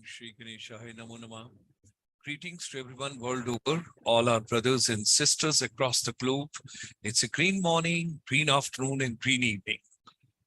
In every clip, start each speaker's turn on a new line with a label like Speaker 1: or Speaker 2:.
Speaker 1: Shri Ganeshaya Namo Namah. Greetings to everyone world over, all our brothers and sisters across the globe. It's a green morning, green afternoon, and green evening.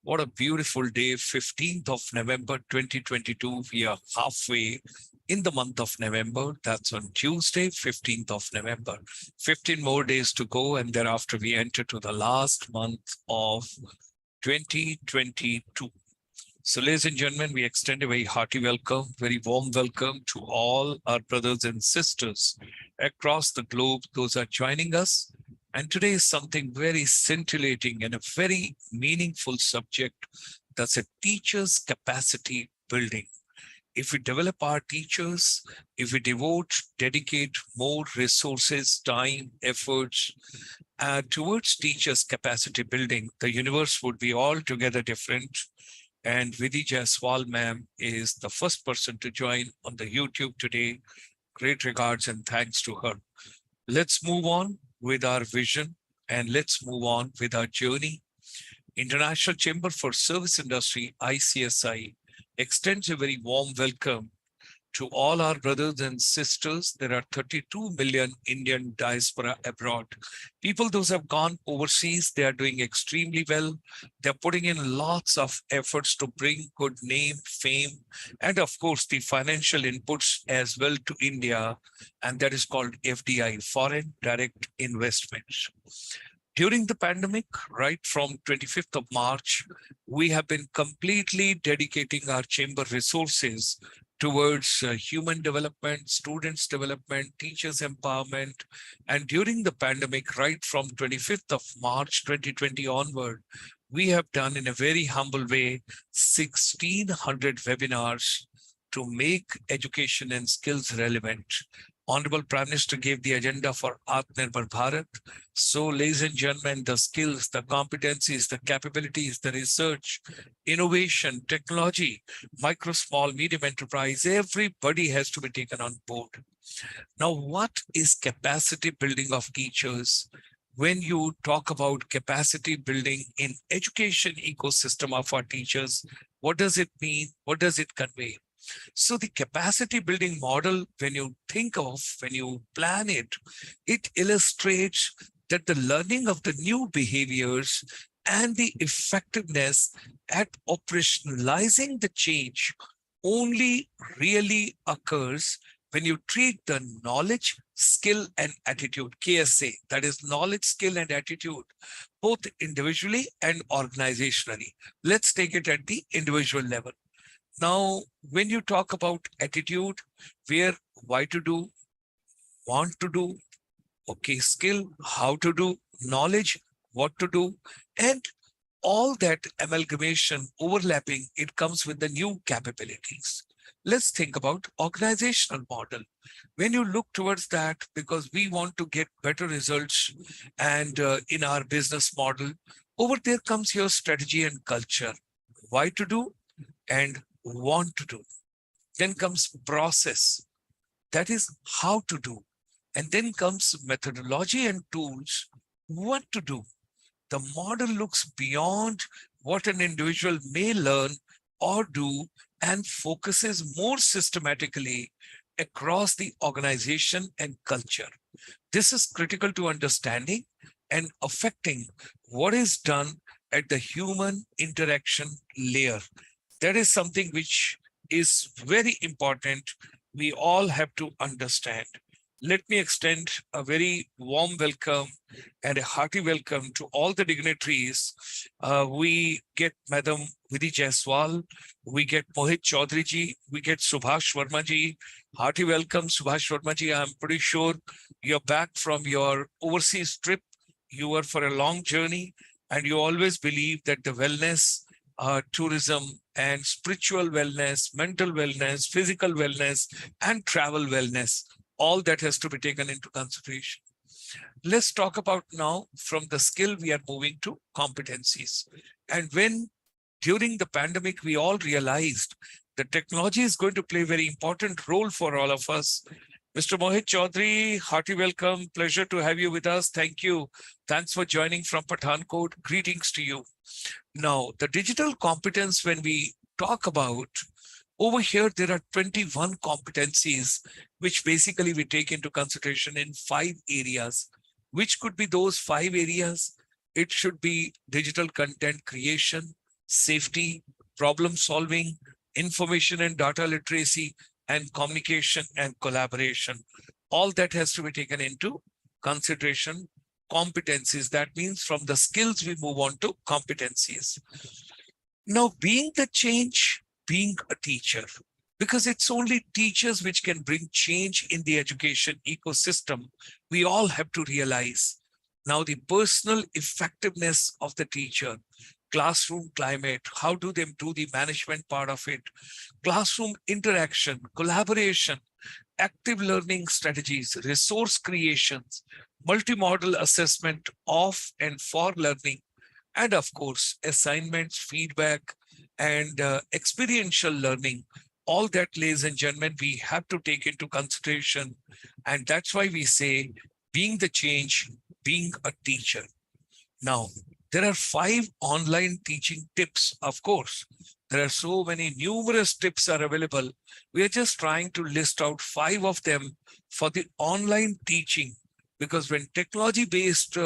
Speaker 1: What a beautiful day, 15th of November 2022. We are halfway in the month of November. That's on Tuesday, 15th of November. 15 more days to go, and thereafter we enter to the last month of 2022. So, ladies and gentlemen, we extend a very hearty welcome, very warm welcome to all our brothers and sisters across the globe, those are joining us. And today is something very scintillating and a very meaningful subject. That's a teacher's capacity building. If we develop our teachers, if we dedicate more resources, time, efforts towards teachers' capacity building, the universe would be altogether different. And Vidhi Jaiswal ma'am is the first person to join on the YouTube today. Great regards and thanks to her. Let's move on with our vision and let's move on with our journey. International Chamber for Service Industry, ICSI, extends a very warm welcome to all our brothers and sisters. There are 32 million Indian diaspora abroad. People, those have gone overseas, they are doing extremely well. They're putting in lots of efforts to bring good name, fame, and of course, the financial inputs as well to India. And that is called FDI, Foreign Direct Investments. During the pandemic, right from 25th of March, we have been completely dedicating our chamber resources towards human development, students development, teachers empowerment. And during the pandemic, right from 25th of March 2020 onward, we have done in a very humble way 1,600 webinars to make education and skills relevant. Honorable Prime Minister gave the agenda for Atmanirbhar Bharat. So, ladies and gentlemen, the skills, the competencies, the capabilities, the research, innovation, technology, micro, small, medium enterprise, everybody has to be taken on board. Now, what is capacity building of teachers? When you talk about capacity building in education ecosystem of our teachers, what does it mean? What does it convey? So the capacity building model, when you think of, when you plan it, it illustrates that the learning of the new behaviors and the effectiveness at operationalizing the change only really occurs when you treat the knowledge, skill, and attitude, KSA, that is knowledge, skill, and attitude, both individually and organizationally. Let's take it at the individual level. Now, when you talk about attitude, where, why to do, want to do, okay, skill, how to do, knowledge, what to do, and all that amalgamation, overlapping, it comes with the new capabilities. Let's think about organizational model. When you look towards that, because we want to get better results and in our business model, over there comes your strategy and culture. Why to do and want to do. Then comes process, that is how to do. And then comes methodology and tools, what to do. The model looks beyond what an individual may learn or do and focuses more systematically across the organization and culture. This is critical to understanding and affecting what is done at the human interaction layer. That is something which is very important. We all have to understand. Let me extend a very warm welcome and a hearty welcome to all the dignitaries. We get Madam Vidhi Jaiswal, we get Mohit Chaudhary ji, we get Subhash Verma ji. Hearty welcome, Subhash Verma ji. I'm pretty sure you're back from your overseas trip. You were for a long journey and you always believe that the wellness, tourism and spiritual wellness, mental wellness, physical wellness, and travel wellness, all that has to be taken into consideration. Let's talk about now from the skill we are moving to competencies. And when during the pandemic, we all realized that technology is going to play a very important role for all of us. Mr. Mohit Chaudhary, hearty welcome. Pleasure to have you with us. Thank you. Thanks for joining from Pathankot. Greetings to you. Now, the digital competence, when we talk about, Over here, there are 21 competencies, which basically we take into consideration in 5 areas. Which could be those 5 areas? It should be digital content creation, safety, problem solving, information and data literacy, and communication and collaboration. All that has to be taken into consideration. Competencies, that means from the skills we move on to competencies. Now, being the change, being a teacher, because it's only teachers which can bring change in the education ecosystem, we all have to realize now the personal effectiveness of the teacher, classroom climate, how do they do the management part of it, classroom interaction, collaboration, active learning strategies, resource creations, multimodal assessment of and for learning, and of course, assignments, feedback, and experiential learning. All that, ladies and gentlemen, we have to take into consideration. And that's why we say being the change, being a teacher. Now, there are 5 online teaching tips, of course. There are so many numerous tips are available. We are just trying to list out 5 of them for the online teaching, because when technology-based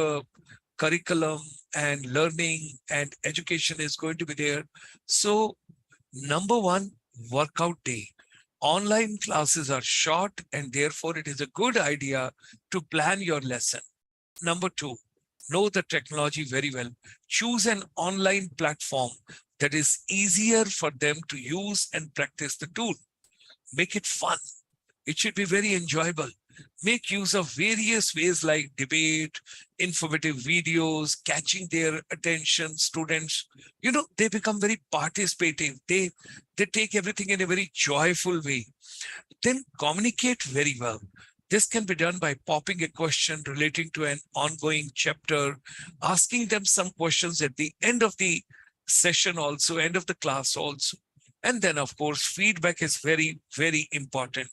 Speaker 1: curriculum and learning and education is going to be there. So number one, workout day. Online classes are short and therefore it is a good idea to plan your lesson. Number 2, know the technology very well. Choose an online platform that is easier for them to use and practice the tool. Make it fun. It should be very enjoyable. Make use of various ways like debate, informative videos, catching their attention. Students, they become very participative. They take everything in a very joyful way. Then communicate very well. This can be done by popping a question relating to an ongoing chapter, asking them some questions at the end of the session also, end of the class also. And then, of course, feedback is very, very important.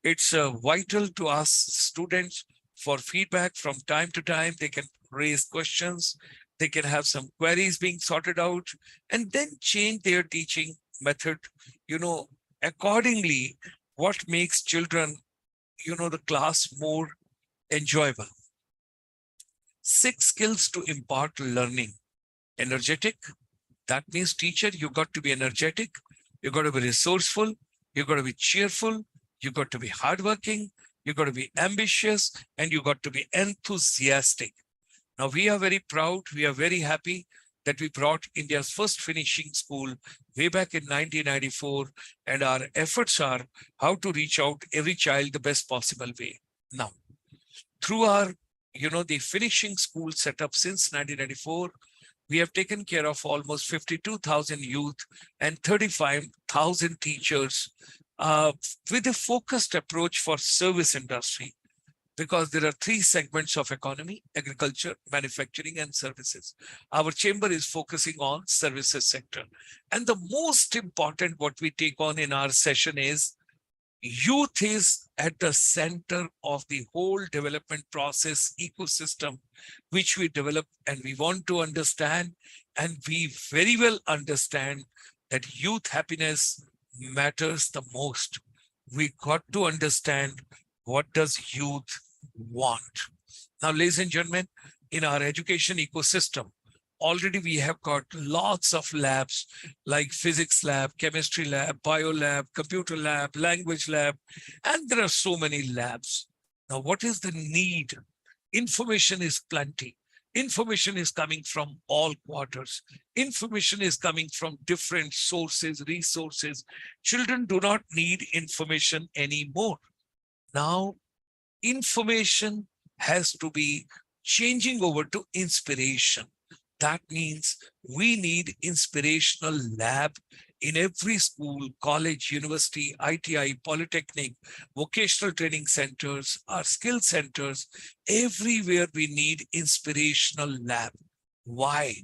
Speaker 1: It's vital to ask students for feedback from time to time. They can raise questions. They can have some queries being sorted out and then change their teaching method, accordingly, what makes children, the class more enjoyable. 6 skills to impart learning. Energetic. That means teacher, you got to be energetic. You got to be resourceful. You got to be cheerful. You got to be hardworking. You got to be ambitious, and you got to be enthusiastic. Now, we are very proud. We are very happy that we brought India's first finishing school way back in 1994. And our efforts are how to reach out every child the best possible way. Now, through our, the finishing school set up since 1994, we have taken care of almost 52,000 youth and 35,000 teachers with a focused approach for service industry, because there are 3 segments of economy: agriculture, manufacturing, and services. Our chamber is focusing on services sector. And the most important what we take on in our session is youth is at the center of the whole development process ecosystem, which we develop, and we want to understand, and we very well understand that youth happiness matters the most. We got to understand what does youth want. Now, ladies and gentlemen, in our education ecosystem, already we have got lots of labs like physics lab, chemistry lab, bio lab, computer lab, language lab, and there are so many labs. Now, what is the need? Information is plenty. Information is coming from all quarters. Information is coming from different sources, resources. Children do not need information anymore. Now, information has to be changing over to inspiration. That means we need inspirational lab in every school, college, university, ITI, polytechnic, vocational training centers, our skill centers. Everywhere we need inspirational lab. Why?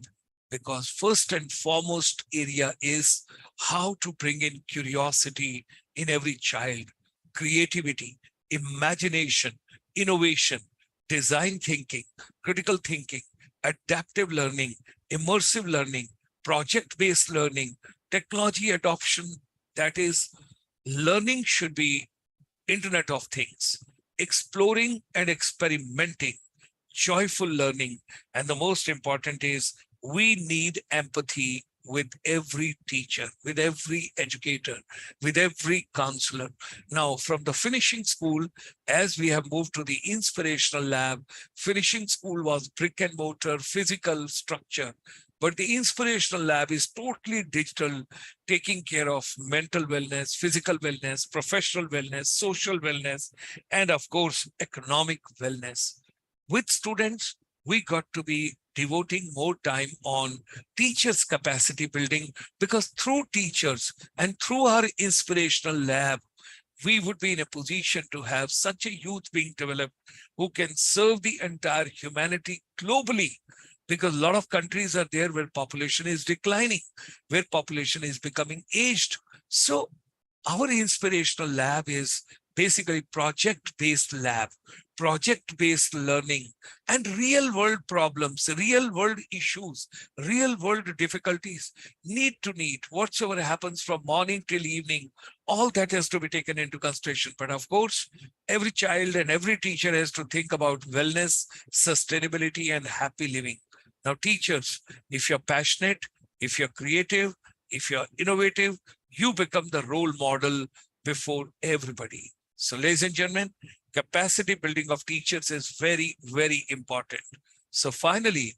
Speaker 1: Because first and foremost area is how to bring in curiosity in every child, creativity, imagination, innovation, design thinking, critical thinking, adaptive learning, immersive learning, project-based learning, technology adoption That is, learning should be Internet of Things, exploring and experimenting, joyful learning. And the most important is we need empathy with every teacher, with every educator, with every counselor. Now, from the finishing school, as we have moved to the inspirational lab, finishing school was brick and mortar, physical structure. But the inspirational lab is totally digital, taking care of mental wellness, physical wellness, professional wellness, social wellness, and of course, economic wellness. With students, we got to be devoting more time on teachers' capacity building, because through teachers and through our inspirational lab, we would be in a position to have such a youth being developed who can serve the entire humanity globally. Because a lot of countries are there where population is declining, where population is becoming aged. So our inspirational lab is basically project-based lab, project-based learning, and real-world problems, real-world issues, real-world difficulties, need to need, whatsoever happens from morning till evening, all that has to be taken into consideration. But of course, every child and every teacher has to think about wellness, sustainability, and happy living. Now, teachers, if you're passionate, if you're creative, if you're innovative, you become the role model before everybody. So, ladies and gentlemen, capacity building of teachers is very, very important. So finally,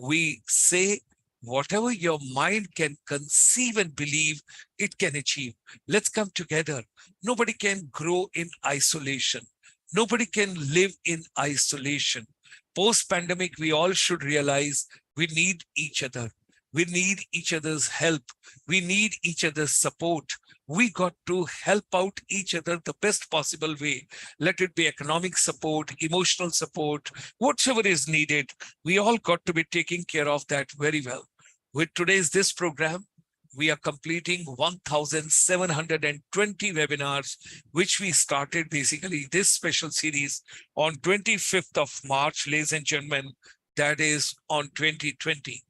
Speaker 1: we say whatever your mind can conceive and believe, it can achieve. Let's come together. Nobody can grow in isolation. Nobody can live in isolation. Post-pandemic, we all should realize we need each other. We need each other's help. We need each other's support. We got to help out each other the best possible way. Let it be economic support, emotional support, whatever is needed. We all got to be taking care of that very well. With today's this program, we are completing 1,720 webinars, which we started basically this special series on 25th of March, ladies and gentlemen, that is on 2020.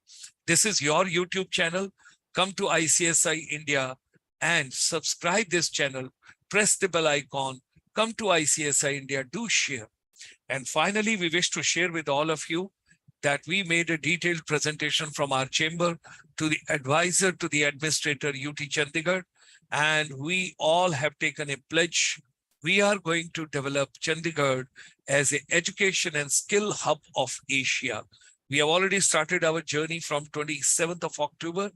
Speaker 1: This is your YouTube channel. Come to ICSI India and subscribe this channel. Press the bell icon. Come to ICSI India. Do share. And finally, we wish to share with all of you that we made a detailed presentation from our chamber to the advisor to the administrator, UT Chandigarh. And we all have taken a pledge. We are going to develop Chandigarh as an education and skill hub of Asia. We have already started our journey from 27th of October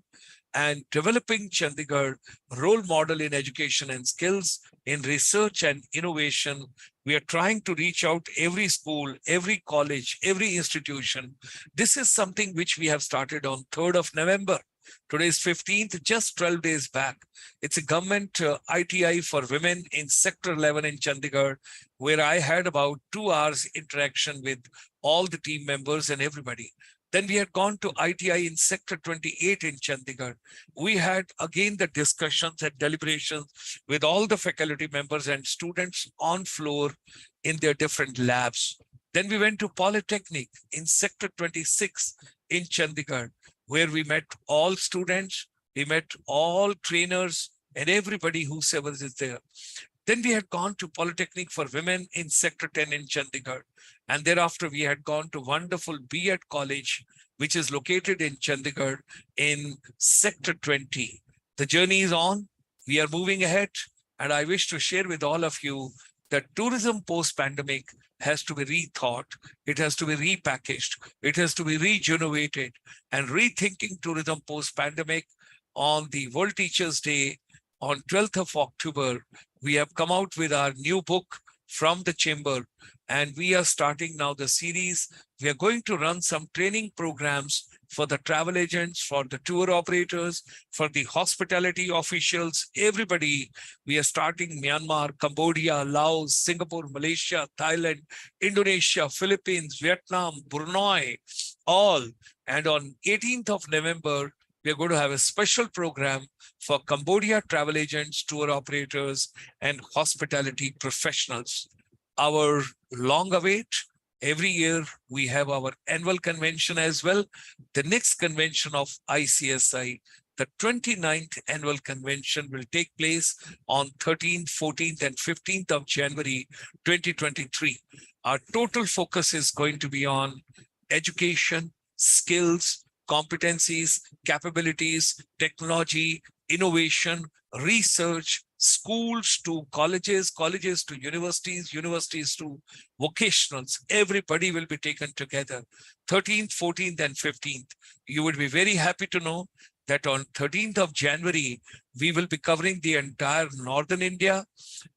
Speaker 1: and developing Chandigarh role model in education and skills, in research and innovation. We are trying to reach out every school, every college, every institution. This is something which we have started on 3rd of November. Today is 15th, just 12 days back. It's a government ITI for women in Sector 11 in Chandigarh, where I had about 2 hours interaction with all the team members and everybody. Then we had gone to ITI in Sector 28 in Chandigarh. We had again the discussions and deliberations with all the faculty members and students on floor in their different labs. Then we went to Polytechnic in Sector 26 in Chandigarh, where we met all students, we met all trainers and everybody whosoever is there. Then we had gone to Polytechnic for Women in Sector 10 in Chandigarh. And thereafter, we had gone to wonderful B.Ed College, which is located in Chandigarh in Sector 20. The journey is on. We are moving ahead. And I wish to share with all of you that tourism post-pandemic has to be rethought. It has to be repackaged. It has to be regenerated. And rethinking tourism post-pandemic on the World Teachers' Day on 12th of October, we have come out with our new book from the chamber, and we are starting now the series. We are going to run some training programs for the travel agents, for the tour operators, for the hospitality officials, everybody. We are starting Myanmar, Cambodia, Laos, Singapore, Malaysia, Thailand, Indonesia, Philippines, Vietnam, Brunei, all. And on 18th of November, we are going to have a special program for Cambodia travel agents, tour operators, and hospitality professionals. Our long await, every year we have our annual convention as well. The next convention of ICSI, The 29th annual convention will take place on 13th, 14th, and 15th of January 2023. Our total focus is going to be on education, skills, competencies, capabilities, technology, innovation, research, schools to colleges, colleges to universities, universities to vocationals. Everybody will be taken together. 13th, 14th, and 15th. You would be very happy to know that on 13th of January, we will be covering the entire Northern India.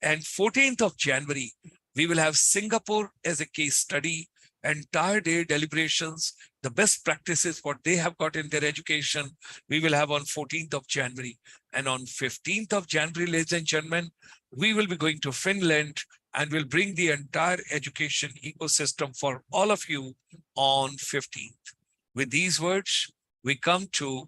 Speaker 1: And 14th of January, we will have Singapore as a case study, entire day deliberations, the best practices, what they have got in their education, we will have on 14th of January. And on 15th of January, ladies and gentlemen, we will be going to Finland and will bring the entire education ecosystem for all of you on 15th. With these words, we come to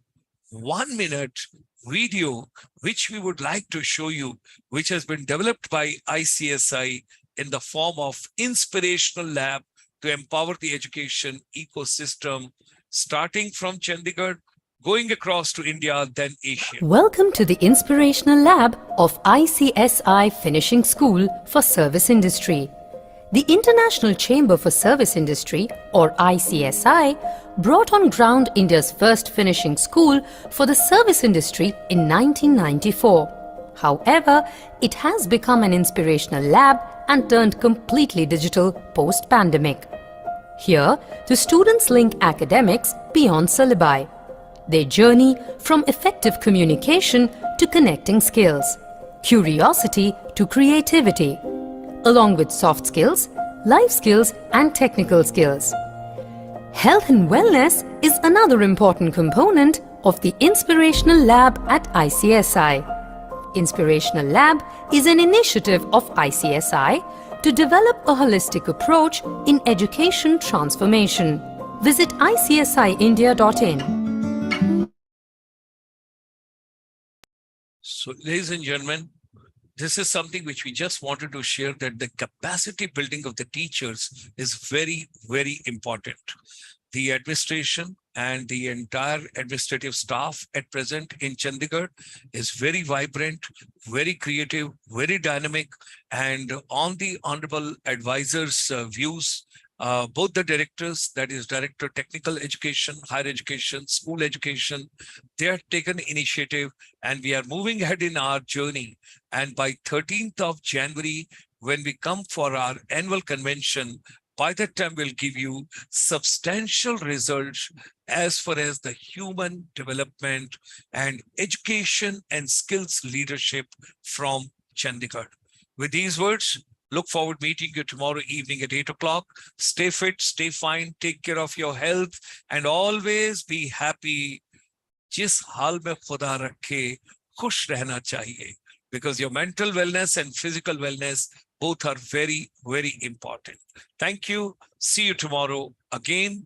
Speaker 1: 1 minute video, which we would like to show you, which has been developed by ICSI in the form of inspirational lab to empower the education ecosystem, starting from Chandigarh, going across to India, then Asia.
Speaker 2: Welcome to the Inspirational Lab of ICSI Finishing School for Service Industry. The International Chamber for Service Industry, or ICSI, brought on ground India's first finishing school for the service industry in 1994. However, it has become an inspirational lab and turned completely digital post-pandemic. Here, the students link academics beyond syllabi. They journey from effective communication to connecting skills, curiosity to creativity, along with soft skills, life skills, and technical skills. Health and wellness is another important component of the Inspirational Lab at ICSI. Inspirational Lab is an initiative of ICSI to develop a holistic approach in education transformation. Visit icsiindia.in.
Speaker 1: So, ladies and gentlemen, this is something which we just wanted to share, that the capacity building of the teachers is very, very important. The administration and the entire administrative staff at present in Chandigarh is very vibrant, very creative, very dynamic, and on the honorable advisors' views, both the directors, that is Director Technical Education, Higher Education, School Education, they have taken initiative and we are moving ahead in our journey. And by 13th of January, when we come for our annual convention, by that time we'll give you substantial results as far as the human development and education and skills leadership from Chandigarh. With these words, look forward meeting you tomorrow evening at 8 o'clock. Stay fit, stay fine, take care of your health, and always be happy. जिस हाल में खुदा रखे, खुश रहना चाहिए, because your mental wellness and physical wellness both are very, very important. Thank you. See you tomorrow again.